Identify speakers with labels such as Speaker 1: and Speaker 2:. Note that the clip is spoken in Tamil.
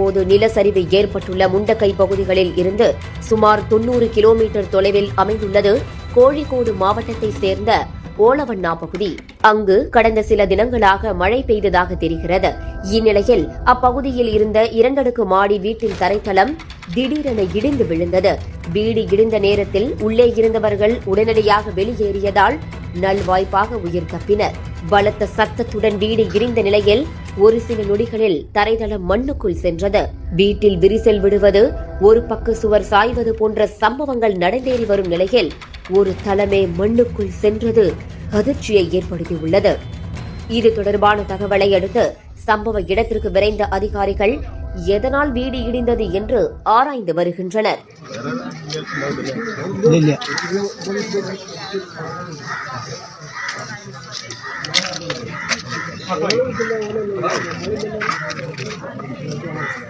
Speaker 1: போது நிலச்சரிவு ஏற்பட்டுள்ள முண்டக்கை பகுதிகளில் இருந்து சுமார் 90 கிலோமீட்டர் தொலைவில் அமைந்துள்ளது கோழிக்கோடு மாவட்டத்தைச் சேர்ந்த ஓலவண்ணா பகுதி. அங்கு கடந்த சில தினங்களாக மழை பெய்ததாக தெரிகிறது. இந்நிலையில் அப்பகுதியில் இருந்த 2 அடுக்கு மாடி வீட்டின் தரைத்தளம் திடீரென இடிந்து விழுந்தது. வீடு இடிந்த நேரத்தில் உள்ளே இருந்தவர்கள் உடனடியாக வெளியேறியதால் நல்வாய்ப்பாக உயிர் தப்பினர். பலத்த சத்தத்துடன் வீடு இடிந்த நிலையில் ஒரு சில நொடிகளில் தரைதளம் மண்ணுக்குள் சென்றது. வீட்டில் விரிசல் விடுவது, ஒரு பக்க சுவர் சாய்வது போன்ற சம்பவங்கள் நடந்தேறி வரும் நிலையில் ஒரு தளமே மண்ணுக்குள் சென்றது அதிர்ச்சியை ஏற்படுத்தியுள்ளது. இது தொடர்பான தகவலை அடுத்து சம்பவ இடத்திற்கு விரைந்த அதிகாரிகள் எதனால் வீடு இடிந்தது என்று ஆராய்ந்து வருகின்றனர்.